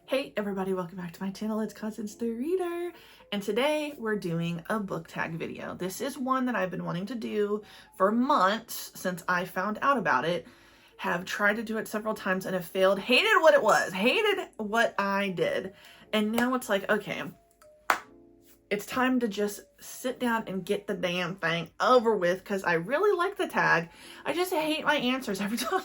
Hey everybody, welcome back to my channel. It's Constance the Reader, and today we're doing a book tag video. This is one that I've been wanting to do for months since I found out about it. Have tried to do it several times and have failed. Hated what it was, hated what I did. And now it's like, okay, it's time to just sit down and get the damn thing over with because I really like the tag. I just hate my answers every time.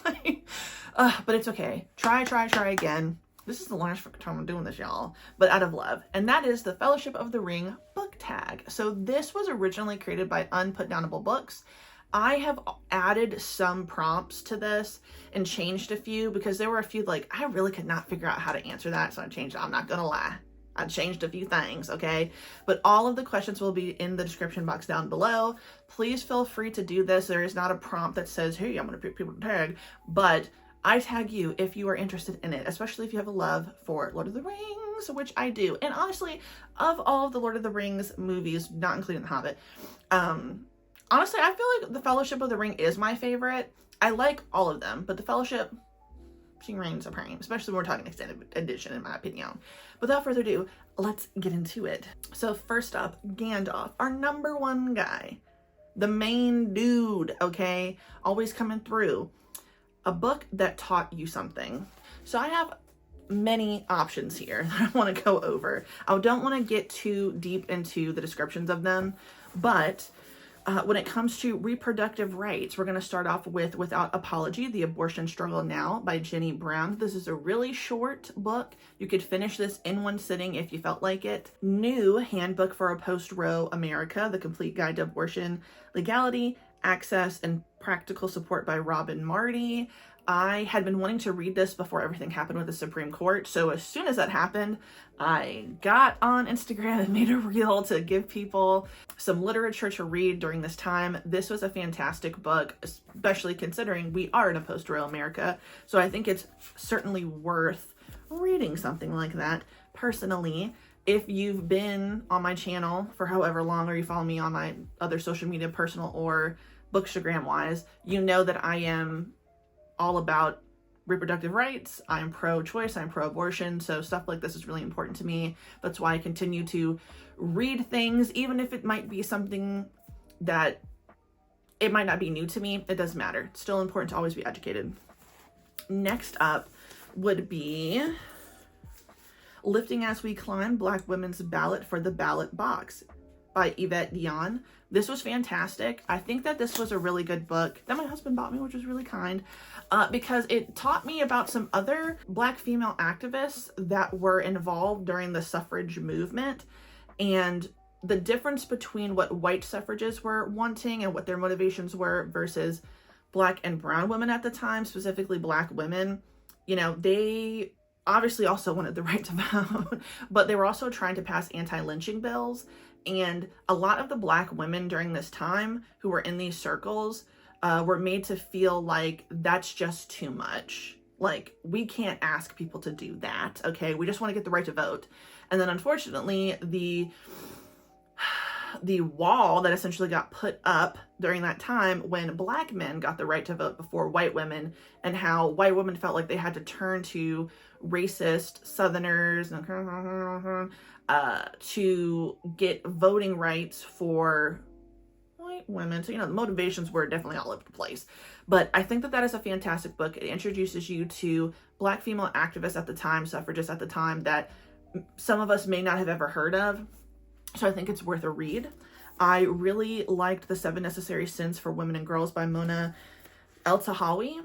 But it's okay. Try again. This is the last time I'm doing this, y'all, but out of love. And that is the Fellowship of the Ring book tag. So this was originally created by Unputdownable Books. I have added some prompts to this and changed a few because there were a few like, I really could not figure out how to answer that. So I changed it. I'm not gonna lie. I changed a few things, okay? But all of the questions will be in the description box down below. Please feel free to do this. There is not a prompt that says, hey, I'm gonna pick people to tag, but I tag you if you are interested in it, especially if you have a love for Lord of the Rings, which I do. And honestly, of all of the Lord of the Rings movies, not including The Hobbit, honestly, I feel like The Fellowship of the Ring is my favorite. I like all of them, but The Fellowship, she reigns supreme, especially when we're talking extended edition, in my opinion. Without further ado, let's get into it. So first up, Gandalf, our number one guy, the main dude, okay, always coming through. A book that taught you something. So I have many options here that I want to go over. I don't want to get too deep into the descriptions of them, but when it comes to reproductive rights, we're going to start off with Without Apology, The Abortion Struggle Now by Jenny Brown. This is a really short book. You could finish this in one sitting if you felt like it. New Handbook for a Post-Roe America, The Complete Guide to Abortion Legality, Access, and Practical Support by Robin Marty. I had been wanting to read this before everything happened with the Supreme Court, so as soon as that happened, I got on Instagram and made a reel to give people some literature to read during this time. This was a fantastic book, especially considering we are in a post-royal America, so I think it's certainly worth reading something like that. Personally, if you've been on my channel for however long, or you follow me on my other social media, personal or Bookstagram wise, you know that I am all about reproductive rights. I'm pro-choice, I'm pro-abortion, so stuff like this is really important to me. That's why I continue to read things, even if it might be something that it might not be new to me. It doesn't matter. It's still important to always be educated. Next up would be Lifting as We Climb, Black Women's Ballot for the Ballot Box by Yvette Dion. This was fantastic. I think that this was a really good book that my husband bought me, which was really kind, because it taught me about some other Black female activists that were involved during the suffrage movement and the difference between what white suffragists were wanting and what their motivations were versus Black and brown women at the time, specifically Black women. You know, they obviously also wanted the right to vote, but they were also trying to pass anti-lynching bills. And a lot of the Black women during this time who were in these circles were made to feel like that's just too much. Like, we can't ask people to do that, okay? We just want to get the right to vote. And then unfortunately, the wall that essentially got put up during that time when Black men got the right to vote before white women, and how white women felt like they had to turn to racist Southerners to get voting rights for white women. So, you know, the motivations were definitely all over the place. But I think that that is a fantastic book. It introduces you to Black female activists at the time, suffragists at the time, that some of us may not have ever heard of. So I think it's worth a read. I really liked The 7 Necessary Sins for Women and Girls by Mona El-Tahawi.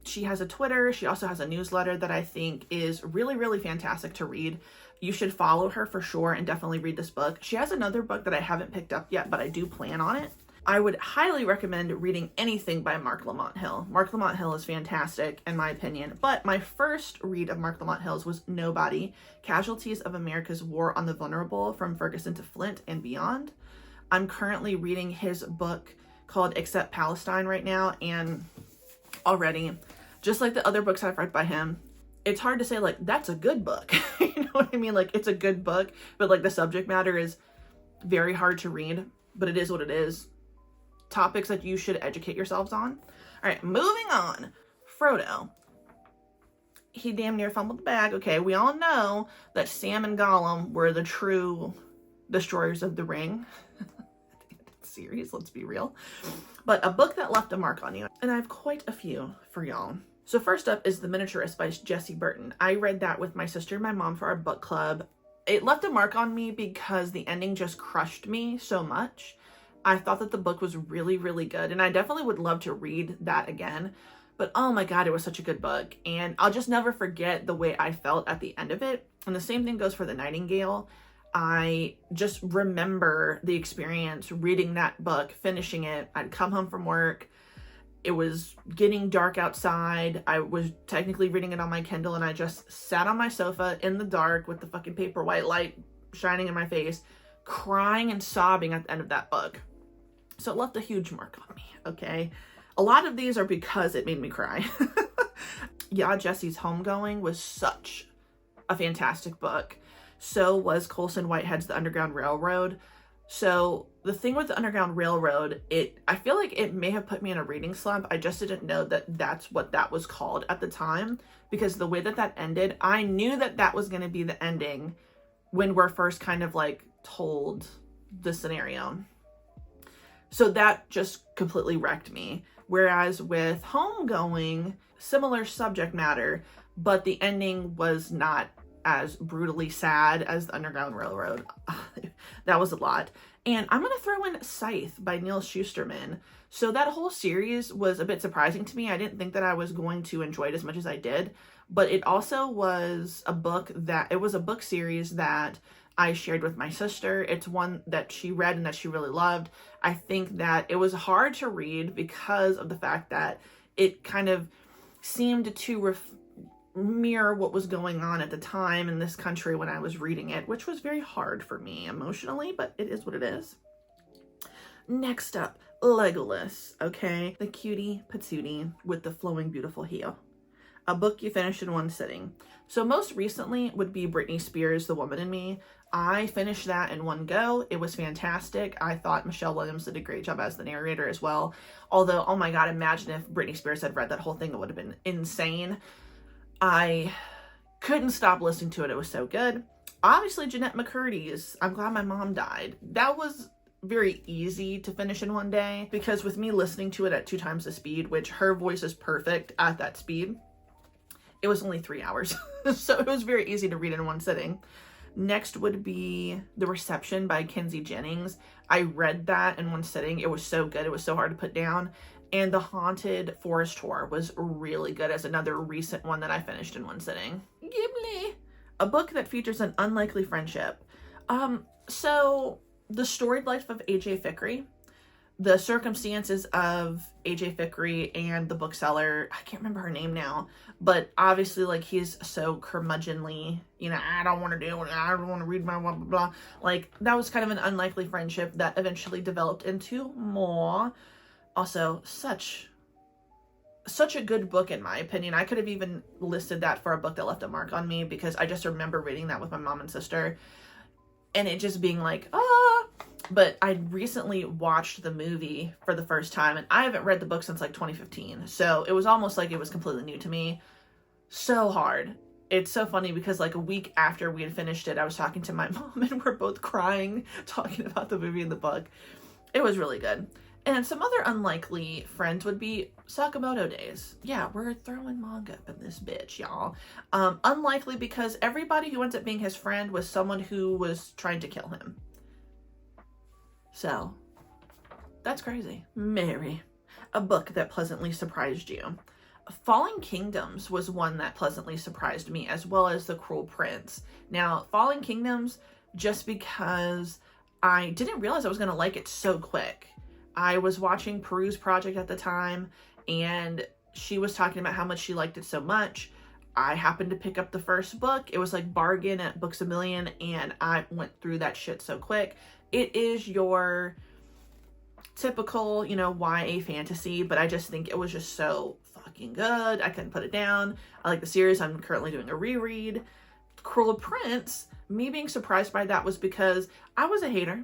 She has a Twitter. She also has a newsletter that I think is really, really fantastic to read. You should follow her for sure and definitely read this book. She has another book that I haven't picked up yet, but I do plan on it. I would highly recommend reading anything by Mark Lamont Hill. Mark Lamont Hill is fantastic in my opinion, but my first read of Mark Lamont Hill's was Nobody, Casualties of America's War on the Vulnerable from Ferguson to Flint and Beyond. I'm currently reading his book called Except Palestine right now, and already, just like the other books I've read by him, it's hard to say like, that's a good book. You know what I mean? Like, it's a good book, but like the subject matter is very hard to read, but it is what it is. Topics that you should educate yourselves on. All right, moving on. Frodo. he damn near fumbled the bag. Okay, we all know that Sam and Gollum were the true destroyers of the ring. Series, let's be real. But a book that left a mark on you, and I have quite a few for y'all. So first up is The Miniaturist by Jessie Burton. I read that with my sister and my mom for our book club. It left a mark on me because the ending just crushed me so much. I thought that the book was really, really good, and I definitely would love to read that again. But oh my God, it was such a good book, and I'll just never forget the way I felt at the end of it. And the same thing goes for The Nightingale. I just remember the experience reading that book, finishing it. I'd come home from work. It was getting dark outside. I was technically reading it on my Kindle, and I just sat on my sofa in the dark with the fucking paper white light shining in my face, crying and sobbing at the end of that book. So it left a huge mark on me, okay? A lot of these are because it made me cry. Yeah, Jessie's Homegoing was such a fantastic book. So was Colson Whitehead's The Underground Railroad. So the thing with The Underground Railroad, I feel like it may have put me in a reading slump. I just didn't know that that's what that was called at the time, because the way that that ended, I knew that that was going to be the ending when we're first kind of like told the scenario. So that just completely wrecked me. Whereas with Homegoing, similar subject matter, but the ending was not as brutally sad as The Underground Railroad. That was a lot. And I'm going to throw in Scythe by Neil Shusterman. So that whole series was a bit surprising to me. I didn't think that I was going to enjoy it as much as I did, but it also was a book series that I shared with my sister. It's one that she read and that she really loved. I think that it was hard to read because of the fact that it kind of seemed to mirror what was going on at the time in this country when I was reading it, which was very hard for me emotionally, but it is what it is. Next up, Legolas, okay? The cutie patootie with the flowing beautiful heel. A book you finished in one sitting. So most recently would be Britney Spears' The Woman in Me. I finished that in one go. It was fantastic. I thought Michelle Williams did a great job as the narrator as well. Although, oh my God, imagine if Britney Spears had read that whole thing, it would have been insane. I couldn't stop listening to it. It was so good. Obviously, Jeanette McCurdy's I'm Glad My Mom Died. That was very easy to finish in one day because with me listening to it at 2 times the speed, which her voice is perfect at that speed, it was only 3 hours. So it was very easy to read in one sitting. Next would be The Reception by Kinsey Jennings. I read that in one sitting. It was so good. It was so hard to put down. And The Haunted Forest Tour was really good as another recent one that I finished in one sitting. GIMLI, a book that features an unlikely friendship. So the storied life of A.J. Fickrey, the circumstances of A.J. Fickrey and the bookseller, I can't remember her name now, but obviously like he's so curmudgeonly, you know, I don't want to do it, I don't want to read my blah, blah, blah. Like that was kind of an unlikely friendship that eventually developed into more. Also, such a good book in my opinion. I could have even listed that for a book that left a mark on me because I just remember reading that with my mom and sister and it just being like, ah. But I recently watched the movie for the first time and I haven't read the book since like 2015. So it was almost like it was completely new to me. So hard. It's so funny because like a week after we had finished it, I was talking to my mom and we're both crying, talking about the movie and the book. It was really good. And some other unlikely friends would be Sakamoto Days. Yeah, we're throwing manga up in this bitch, y'all. Unlikely because everybody who ends up being his friend was someone who was trying to kill him. So, that's crazy. Mary, a book that pleasantly surprised you. Falling Kingdoms was one that pleasantly surprised me, as well as The Cruel Prince. Now, Falling Kingdoms, just because I didn't realize I was going to like it so quick. I was watching Peru's Project at the time, and she was talking about how much she liked it so much. I happened to pick up the first book. It was like bargain at Books A Million, and I went through that shit so quick. It is your typical, you know, YA fantasy, but I just think it was just so fucking good. I couldn't put it down. I like the series. I'm currently doing a reread. Cruel Prince, me being surprised by that was because I was a hater.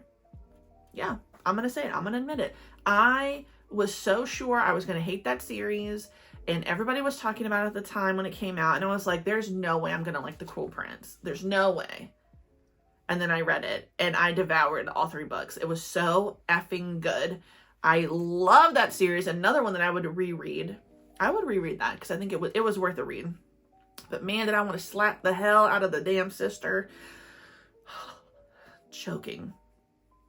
Yeah. I'm going to say it. I'm going to admit it. I was so sure I was going to hate that series. and everybody was talking about it at the time when it came out, and I was like, there's no way I'm gonna like The Cruel Prince. There's no way. And then I read it, and I devoured all 3 books. It was so effing good. I love that series. Another one that I would reread. I would reread that because I think it was worth a read. But man, did I want to slap the hell out of the damn sister. Choking.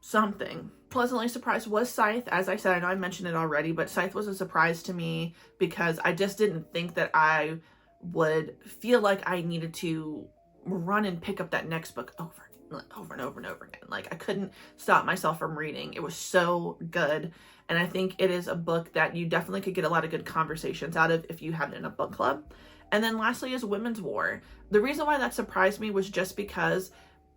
Something. Pleasantly surprised was Scythe. As I said, I know I mentioned it already, but Scythe was a surprise to me because I just didn't think that I would feel like I needed to run and pick up that next book over and over again. Like, I couldn't stop myself from reading. It was so good. And I think it is a book that you definitely could get a lot of good conversations out of if you had it in a book club. And then lastly is Women's War. The reason why that surprised me was just because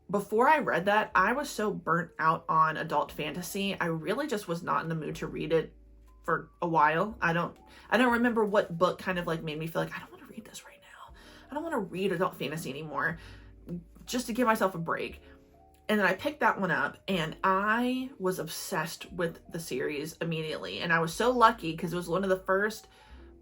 before I read that, I was so burnt out on adult fantasy. I really just was not in the mood to read it for a while. I don't remember what book kind of like made me feel like I don't want to read this right now. I don't want to read adult fantasy anymore, just to give myself a break. And then I picked that one up, and I was obsessed with the series immediately. And I was so lucky because it was one of the first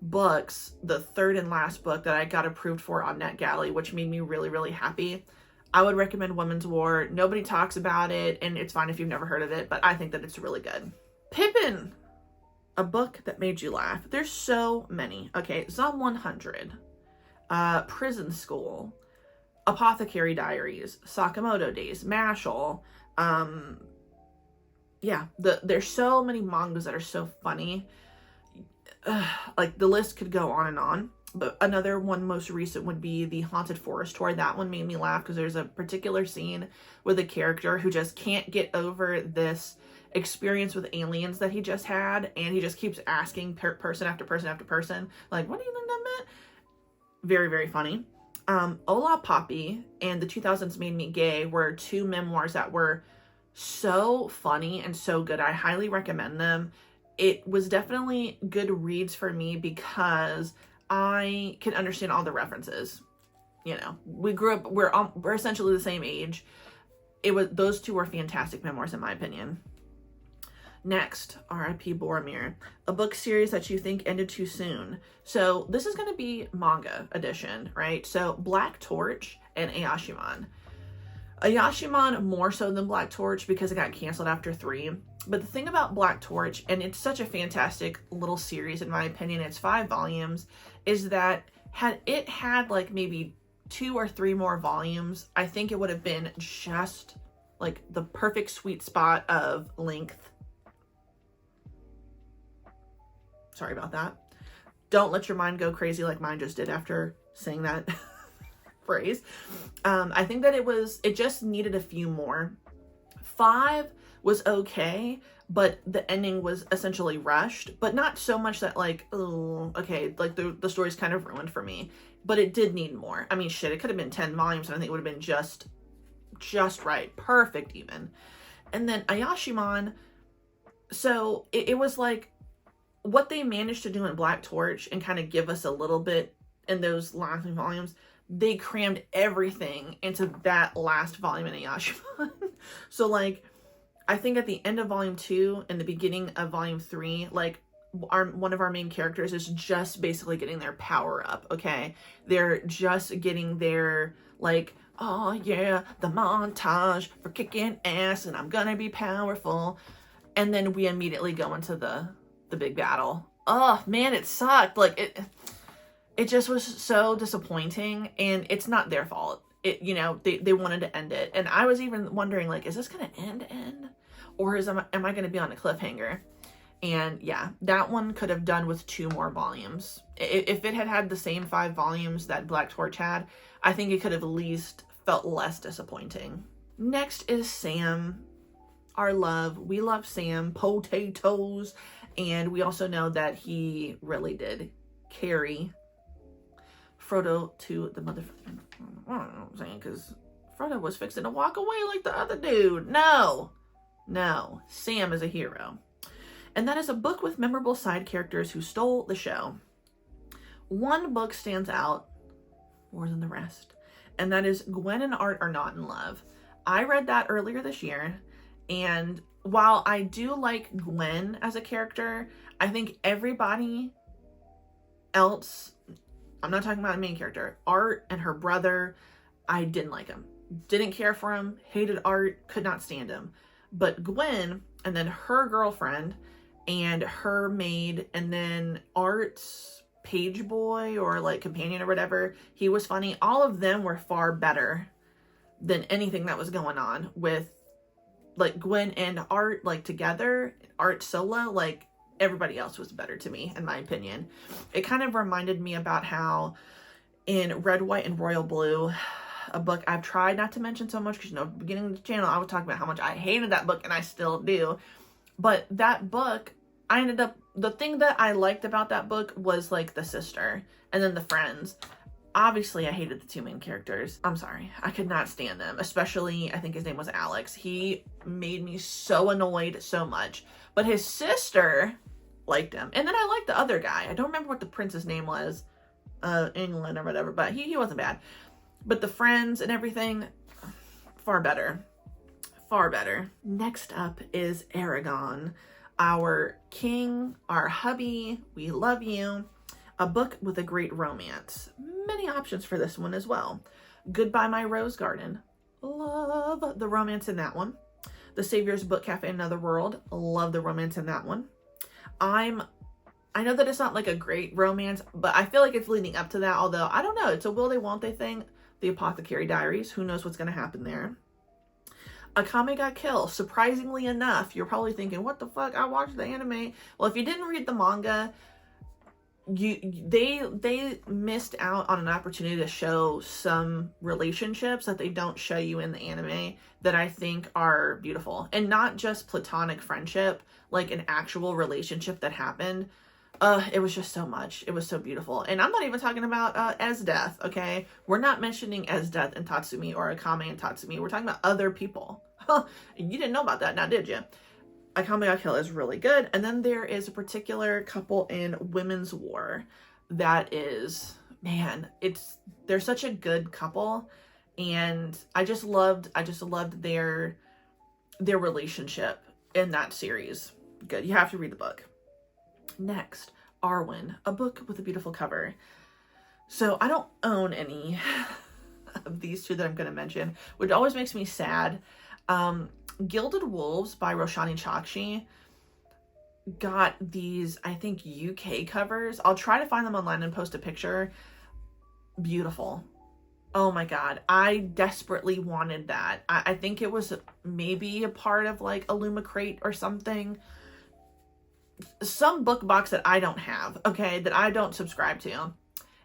books, the third and last book that I got approved for on NetGalley, which made me really, really happy. I would recommend Women's War. Nobody talks about it, and it's fine if you've never heard of it, but I think that it's really good. Pippin, a book that made you laugh. There's so many. Okay, Zom 100, Prison School, Apothecary Diaries, Sakamoto Days, Mashal. Yeah, there's so many mangas that are so funny. Like, the list could go on and on. But another one most recent would be the Haunted Forest Tour. That one made me laugh because there's a particular scene with a character who just can't get over this experience with aliens that he just had, and he just keeps asking person after person after person, like, what do you think that meant? Very, very funny. Hola Poppy and The 2000s Made Me Gay were 2 memoirs that were so funny and so good. I highly recommend them. It was definitely good reads for me because I can understand all the references. You know, we grew up, we're essentially the same age. Those 2 were fantastic memoirs in my opinion. Next, R.I.P. Boromir, a book series that you think ended too soon. So this is going to be manga edition, right? So Black Torch and Ayashimon. Ayashimon more so than Black Torch because it got canceled after 3. But the thing about Black Torch, and it's such a fantastic little series in my opinion, it's 5 volumes, is that had it had like maybe 2 or 3 more volumes, I think it would have been just like the perfect sweet spot of length. Sorry about that. Don't let your mind go crazy like mine just did after saying that phrase. I think that it just needed a few more. 5 was okay, but the ending was essentially rushed, but not so much that like, oh, okay, like the story's kind of ruined for me, but it did need more. I mean, shit, it could have been 10 volumes and I think it would have been just right, perfect even. And then Ayashimon, so it was like, what they managed to do in Black Torch and kind of give us a little bit in those last volumes, they crammed everything into that last volume in Ayashimon. So like, I think at the end of volume 2 and the beginning of volume 3, like one of our main characters is just basically getting their power up, okay? They're just getting their like, oh yeah, the montage for kicking ass and I'm gonna be powerful. And then we immediately go into the big battle. Oh man, it sucked. Like it just was so disappointing, and it's not their fault. You know, they wanted to end it. And I was even wondering, like, is this gonna end? Or am I gonna be on a cliffhanger? And yeah, that one could have done with 2 more volumes. If it had had the same 5 volumes that Black Torch had, I think it could have at least felt less disappointing. Next is Sam. Our love. We love Sam. Potatoes. And we also know that he really did carry Frodo to the motherfucking, I don't know what I'm saying, because Frodo was fixing to walk away like the other dude. No, Sam is a hero. And that is a book with memorable side characters who stole the show. One book stands out more than the rest, and that is Gwen and Art Are Not in Love. I read that earlier this year, and while I do like Gwen as a character, I think everybody else, I'm not talking about a main character, Art and her brother, I didn't like him. Didn't care for him, hated Art, could not stand him. But Gwen, and then her girlfriend, and her maid, and then Art's page boy or like companion or whatever, he was funny. All of them were far better than anything that was going on with like Gwen and Art like together, Art solo. Like everybody else was better to me, in my opinion. It kind of reminded me about how in Red, White, and Royal Blue, a book I've tried not to mention so much because, you know, beginning of the channel, I was talking about how much I hated that book, and I still do. But that book, I ended up, the thing that I liked about that book was like the sister and then the friends. Obviously, I hated the two main characters. I'm sorry. I could not stand them, especially, I think his name was Alex. He made me so annoyed so much. But his sister liked him. And then I liked the other guy. I don't remember what the prince's name was. England or whatever, but he wasn't bad. But the friends and everything, far better. Far better. Next up is ARAGORN, our king, our hubby, we love you. A book with a great romance. Many options for this one as well. Goodbye My Rose Garden. Love the romance in that one. The Savior's Book Cafe in Another World. Love the romance in that one. I know that it's not like a great romance, but I feel like it's leading up to that, although I don't know. It's a will they won't they thing. The Apothecary Diaries. Who knows what's going to happen there. Akame ga Kill. Surprisingly enough, you're probably thinking, what the fuck? I watched the anime. Well, if you didn't read the manga, they missed out on an opportunity to show some relationships that they don't show you in the anime that I think are beautiful. And not just platonic friendship, like an actual relationship that happened. It was just so much. It was so beautiful. And I'm not even talking about Esdeath, okay? We're not mentioning Esdeath and Tatsumi or Akame and Tatsumi. We're talking about other people. You didn't know about that now, did you? Akame ga Kill is really good. And then there is a particular couple in Women's War that is, man, they're such a good couple. And I just loved their relationship in that series. Good. You have to read the book. Next, ARWEN, a book with a beautiful cover. So I don't own any of these two that I'm going to mention, which always makes me sad. Gilded Wolves by Roshani Chakshi got these, I think, UK covers. I'll try to find them online and post a picture. Beautiful. Oh my god. I desperately wanted that. I think it was maybe a part of like a Luma crate or something. Some book box that I don't have, okay, that I don't subscribe to.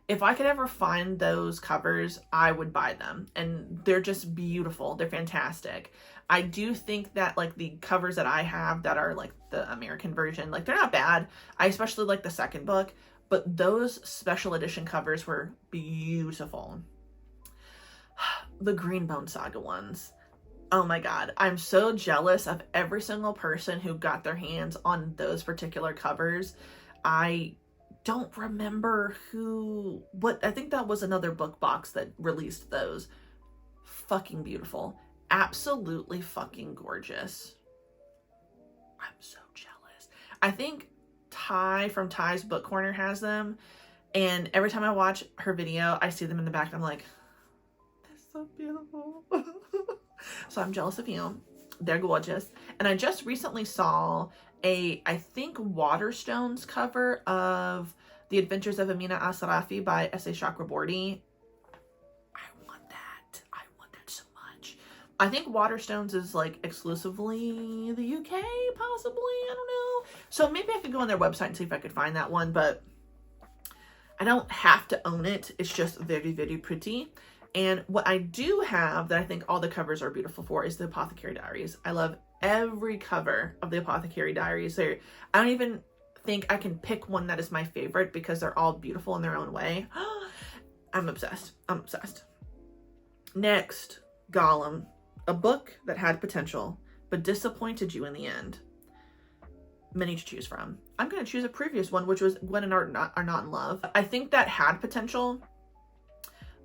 If I could ever find those covers, I would buy them. And they're just beautiful. They're fantastic. I do think that like the covers that I have that are like the American version, like they're not bad. I especially like the second book, but those special edition covers were beautiful. The Greenbone Saga ones. Oh my god, I'm so jealous of every single person who got their hands on those particular covers. I don't remember I think that was another book box that released those. Fucking beautiful. Absolutely fucking gorgeous. I'm so jealous. I think Ty from Ty's Book Corner has them, and every time I watch her video, I see them in the back and I'm like, that's so beautiful. So I'm jealous of you. They're gorgeous. And I just recently saw I think Waterstones cover of The Adventures of Amina Asarafi by S.A. Chakraborty. I want that. I want that so much. I think Waterstones is like exclusively the UK, possibly. I don't know. So maybe I could go on their website and see if I could find that one, but I don't have to own it. It's just very, very pretty. And what I do have that I think all the covers are beautiful for is the Apothecary Diaries. I love every cover of the Apothecary Diaries. I don't even think I can pick one that is my favorite because they're all beautiful in their own way. I'm obsessed. I'm obsessed. Next, GOLLUM, a book that had potential but disappointed you in the end. Many to choose from. I'm going to choose a previous one, which was Gwen and Art are not in love. I think that had potential.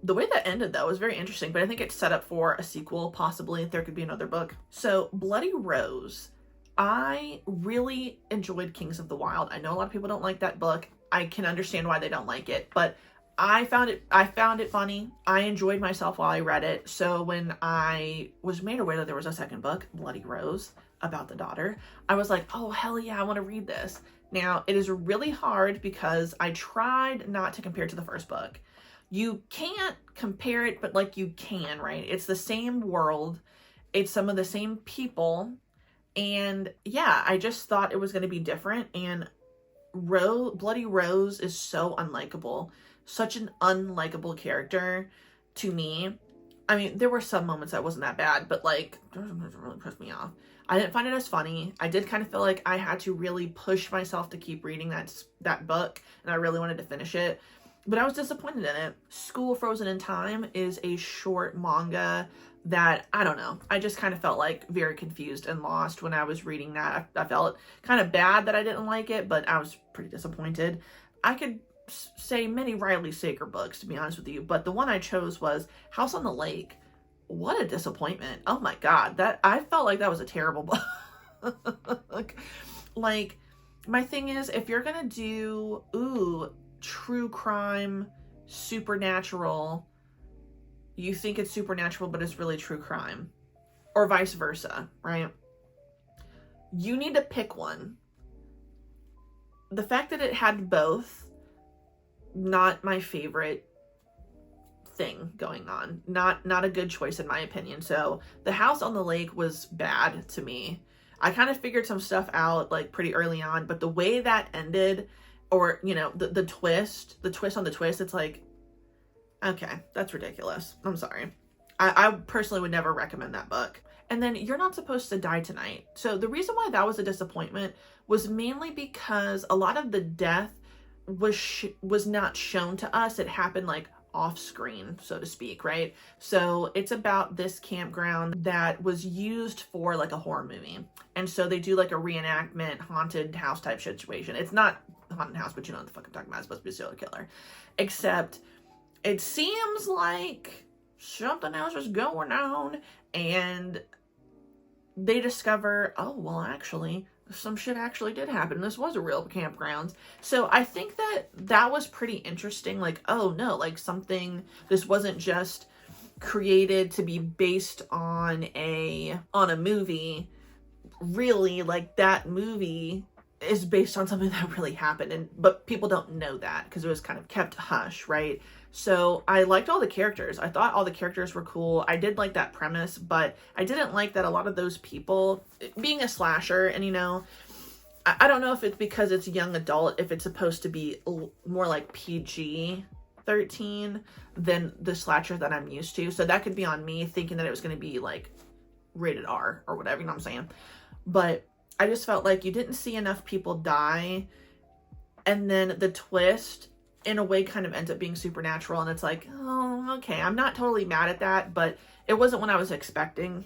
The way that ended, though, was very interesting, but I think it's set up for a sequel, possibly, if there could be another book. So, Bloody Rose. I really enjoyed Kings of the Wild. I know a lot of people don't like that book. I can understand why they don't like it, but I found it funny. I enjoyed myself while I read it. So when I was made aware that there was a second book, Bloody Rose, about the daughter, I was like, oh, hell yeah, I want to read this. Now, it is really hard because I tried not to compare it to the first book. You can't compare it, but like you can, right? It's the same world. It's some of the same people. And yeah, I just thought it was going to be different. And Bloody Rose is so unlikable. Such an unlikable character to me. I mean, there were some moments that wasn't that bad, but like, it really pissed me off. I didn't find it as funny. I did kind of feel like I had to really push myself to keep reading that book, and I really wanted to finish it, but I was disappointed in it. School Frozen in Time is a short manga that, I don't know, I just kind of felt like very confused and lost when I was reading that. I felt kind of bad that I didn't like it, but I was pretty disappointed. I could say many Riley Sager books, to be honest with you, but the one I chose was House on the Lake. What a disappointment. Oh my god, that I felt like that was a terrible book. Like, my thing is, if you're gonna do true crime, supernatural, you think it's supernatural but it's really true crime, or vice versa, right? You need to pick one. The fact that it had both, not my favorite thing going on. Not a good choice in my opinion. So the House on the Lake was bad to me. I kind of figured some stuff out like pretty early on, but the way that ended, or you know, the twist on the twist, it's like, okay, that's ridiculous. I'm sorry. I personally would never recommend that book. And then You're Not Supposed to Die Tonight. So the reason why that was a disappointment was mainly because a lot of the death was not shown to us. It happened like off screen, so to speak, right? So it's about this campground that was used for like a horror movie. And so they do like a reenactment haunted house type situation. It's not a haunted house, but you know what the fuck I'm talking about. It's supposed to be a serial killer. Except it seems like something else is going on, and they discover, oh, well, actually, some shit actually did happen. This was a real campground. So I think that was pretty interesting. Like, oh no, like this wasn't just created to be based on a movie. Really, like, that movie is based on something that really happened, but people don't know that because it was kind of kept hush, right? So I liked all the characters. I thought all the characters were cool. I did like that premise, but I didn't like that a lot of those people, being a slasher, and you know, I don't know if it's because it's young adult, if it's supposed to be more like PG-13 than the slasher that I'm used to. So that could be on me thinking that it was going to be like rated R or whatever, you know what I'm saying? But I just felt like you didn't see enough people die, and then the twist in a way kind of ends up being supernatural, and it's like, oh, okay, I'm not totally mad at that, but it wasn't what I was expecting.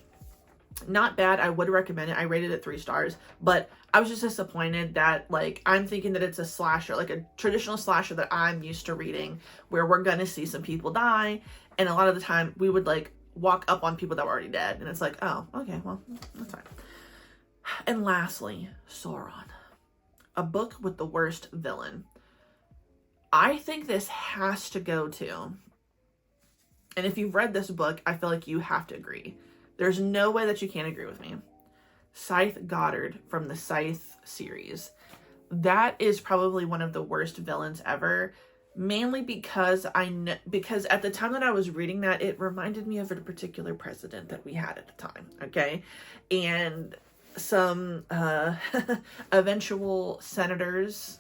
Not bad. I would recommend it. I rated it 3 stars, but I was just disappointed that, like, I'm thinking that it's a slasher, like a traditional slasher that I'm used to reading, where we're gonna see some people die, and a lot of the time we would like walk up on people that were already dead, and it's like, oh, okay, well, that's fine. And lastly, SAURON, a book with the worst villain. I think this has to go to, and if you've read this book, I feel like you have to agree. There's no way that you can't agree with me. Scythe Goddard from the Scythe series. That is probably one of the worst villains ever, mainly because because at the time that I was reading that, it reminded me of a particular president that we had at the time, okay? And some eventual senators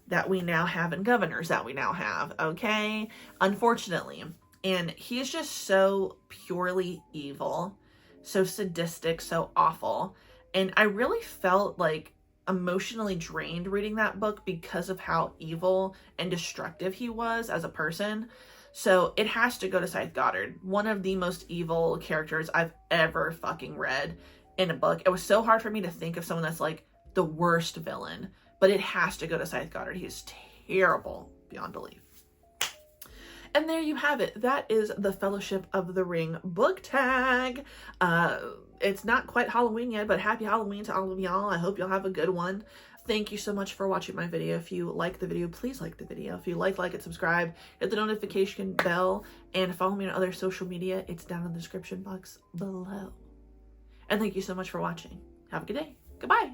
that we now have and governors that we now have, okay? Unfortunately. And he's just so purely evil, so sadistic, so awful. And I really felt like emotionally drained reading that book because of how evil and destructive he was as a person. So it has to go to Scythe Goddard, one of the most evil characters I've ever fucking read in a book. It was so hard for me to think of someone that's like the worst villain, but it has to go to Scythe Goddard. He's terrible beyond belief. And there you have it. That is the Fellowship of the Ring book tag. It's not quite Halloween yet, but happy Halloween to all of y'all. I hope y'all have a good one. Thank you so much for watching my video. If you like the video, please like the video. If you like it, subscribe, hit the notification bell, and follow me on other social media. It's down in the description box below. And thank you so much for watching. Have a good day. Goodbye.